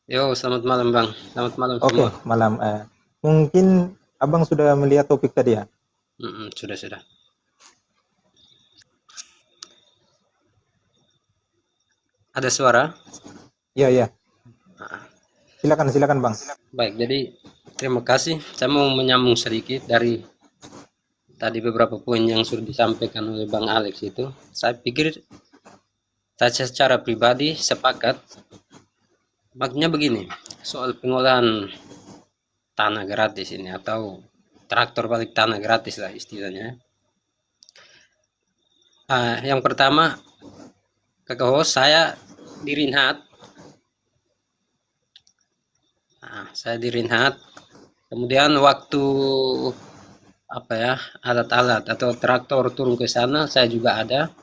Yo, selamat malam Bang. Selamat malam Oke, semua. malam. Mungkin Abang sudah melihat topik tadi ya? Sudah. Ada suara? Iya, iya. Ah, Silakan, silakan Bang. baik, jadi terima kasih. Saya mau menyambung sedikit dari tadi beberapa poin yang sudah disampaikan oleh Bang Alex itu. Saya pikir saya secara pribadi sepakat. Maksudnya begini, soal pengolahan tanah gratis ini atau traktor balik tanah gratis lah istilahnya. Yang pertama, kakak host saya di Rinhat. Saya di Rinhat. Kemudian waktu apa ya, alat-alat atau traktor turun ke sana, saya juga ada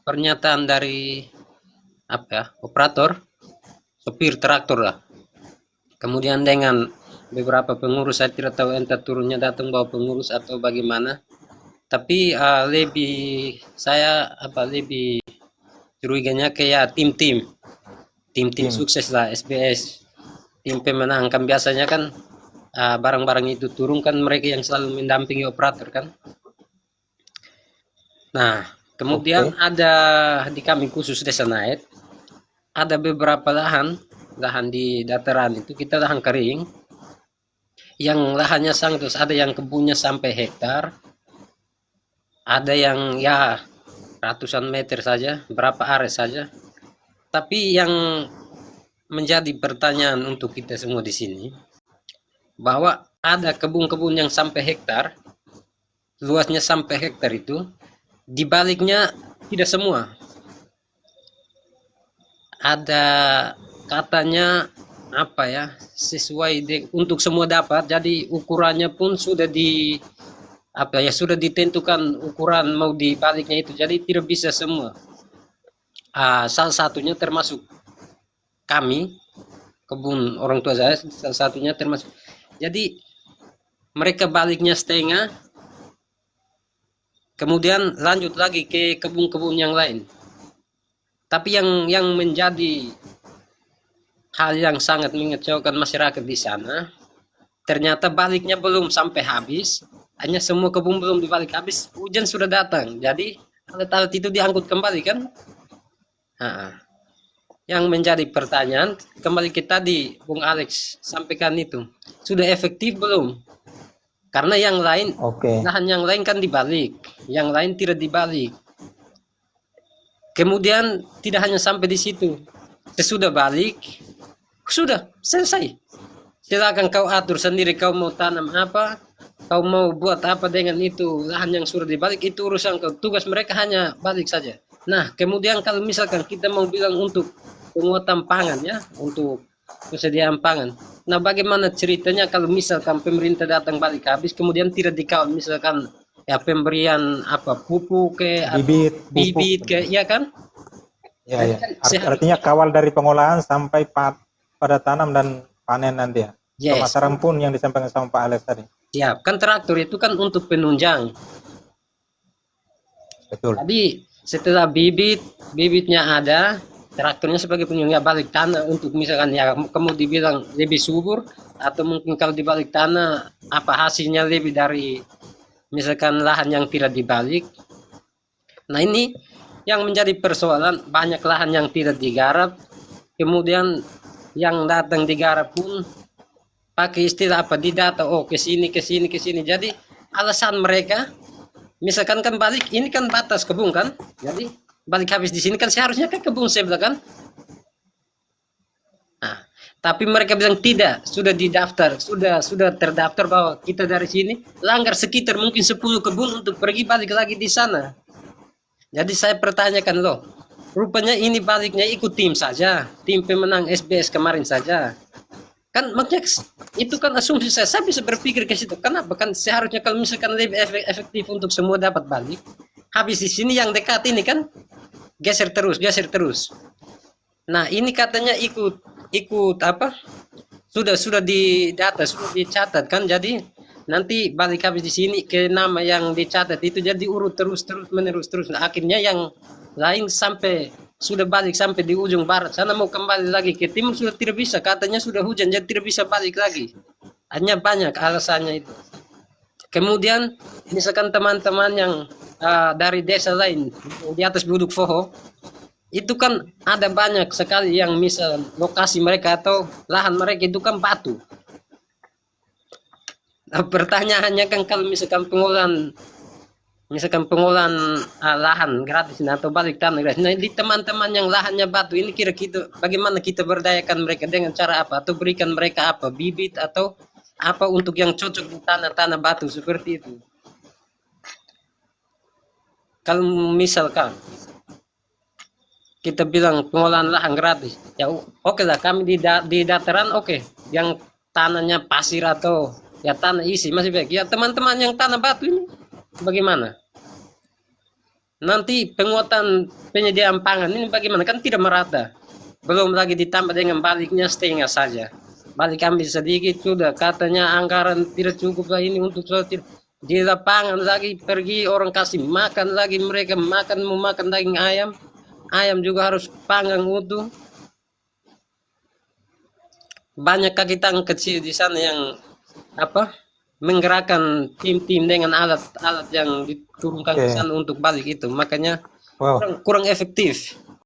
pernyataan dari apa ya, operator sopir traktor lah. Kemudian dengan beberapa pengurus, saya tidak tahu entah turunnya datang bawa pengurus atau bagaimana, tapi lebih curiganya kayak tim Tim. sukses lah, SBS, tim pemenang. Kan biasanya kan barang-barang itu turun kan mereka yang selalu mendampingi operator kan. Nah, kemudian Oke. ada di kami khusus Desa Naik, ada beberapa lahan di dataran itu kita lahan kering, yang lahannya sangat terus, ada yang kebunnya sampai hektar, ada yang ya ratusan meter saja, berapa ares saja. Tapi yang menjadi pertanyaan untuk kita semua di sini, bahwa ada kebun-kebun yang sampai hektar, luasnya sampai hektar itu, di baliknya tidak semua. Ada katanya apa ya, sesuai untuk semua dapat, jadi ukurannya pun sudah sudah ditentukan ukuran mau dibaliknya itu, jadi tidak bisa semua. Salah satunya termasuk kami, kebun orang tua saya, salah satunya termasuk. Jadi mereka baliknya setengah, kemudian lanjut lagi ke kebun-kebun yang lain. Tapi yang menjadi hal yang sangat mengecewakan masyarakat di sana, ternyata baliknya belum sampai habis, hanya semua kebun belum dibalik habis, hujan sudah datang. Jadi alat-alat itu diangkut kembali kan. Nah, yang menjadi pertanyaan, kembali kita di Bung Alex sampaikan itu, sudah efektif belum? Karena yang lain, Oke. lahan yang lain kan dibalik, yang lain tidak dibalik. Kemudian tidak hanya sampai di situ, sesudah balik, sudah selesai. Silakan kau atur sendiri, kau mau tanam apa, kau mau buat apa dengan itu lahan yang sudah dibalik, itu urusan kau. Tugas mereka hanya balik saja. Nah, kemudian kalau misalkan kita mau bilang untuk penguatan pangan ya, untuk persediaan pangan. Nah, bagaimana ceritanya kalau misalkan pemerintah datang balik habis, kemudian tidak dikawal, misalkan ya pemberian apa, pupuk ke atau Bibit, pupuk. bibit ke, ya kan? Ya, Jadi ya. kan Artinya seharusnya, kawal dari pengolahan sampai pada tanam dan panen nanti ya. yes, Pemasaran pun yang disampaikan sama Pak Alex tadi. siap. Kan traktor itu kan untuk penunjang. Betul. Jadi setelah bibitnya ada, traktornya sebagai penunjang balik tanah untuk misalkan ya kamu dibilang lebih subur, atau mungkin kalau dibalik tanah apa hasilnya lebih dari misalkan lahan yang tidak dibalik. Nah, ini yang menjadi persoalan, banyak lahan yang tidak digarap, kemudian yang datang digarap pun pakai istilah apa, didata, oh ke sini ke sini ke sini. Jadi alasan mereka, misalkan kan balik ini kan batas kebun kan, jadi balik habis di sini kan seharusnya ke kebun sebelah kan. Nah, tapi mereka bilang tidak, sudah didaftar, sudah terdaftar bahwa kita dari sini langgar sekitar mungkin 10 kebun untuk pergi balik lagi di sana. Jadi saya pertanyakan loh, rupanya ini baliknya ikut tim saja, tim pemenang SBS kemarin saja. Kan makanya itu kan asumsi saya bisa berpikir ke situ. Kenapa? Kan seharusnya kalau misalkan lebih efektif untuk semua dapat balik, habis di sini yang dekat ini kan geser terus, geser terus. Nah, ini katanya ikut ikut apa? Sudah di data, sudah dicatat kan. Jadi nanti balik habis di sini ke nama yang dicatat itu jadi urut terus menerus terus. Nah, akhirnya yang lain sampai sudah balik sampai di ujung barat sana mau kembali lagi ke timur sudah tidak bisa, katanya sudah hujan jadi tidak bisa balik lagi. Hanya banyak alasannya itu. Kemudian misalkan teman-teman yang dari desa lain di atas Buduk Foho itu kan ada banyak sekali yang misal lokasi mereka atau lahan mereka itu kan batu. Nah, pertanyaannya kan kalau misalkan pengolahan lahan gratis atau balik tanah gratis. Nah, di teman-teman yang lahannya batu ini kira-kira bagaimana kita berdayakan mereka dengan cara apa atau berikan mereka apa bibit atau apa untuk yang cocok di tanah-tanah batu seperti itu. Kalau misalkan kita bilang pengolahan lahan gratis, ya oke lah kami di dataran oke, yang tanahnya pasir atau ya tanah isi masih baik. Ya teman-teman yang tanah batu ini bagaimana? Nanti penguatan penyediaan pangan ini bagaimana? Kan tidak merata. Belum lagi ditambah dengan baliknya setengah saja. Balik ambil sedikit sudah katanya anggaran tidak cukup lah ini untuk di lapangan lagi pergi orang kasih makan lagi mereka mau makan daging ayam juga harus panggang utuh. Banyak kaki tangan kecil di sana yang menggerakkan tim-tim dengan alat-alat yang diturunkan ke sana untuk balik itu, makanya Wow. kurang efektif.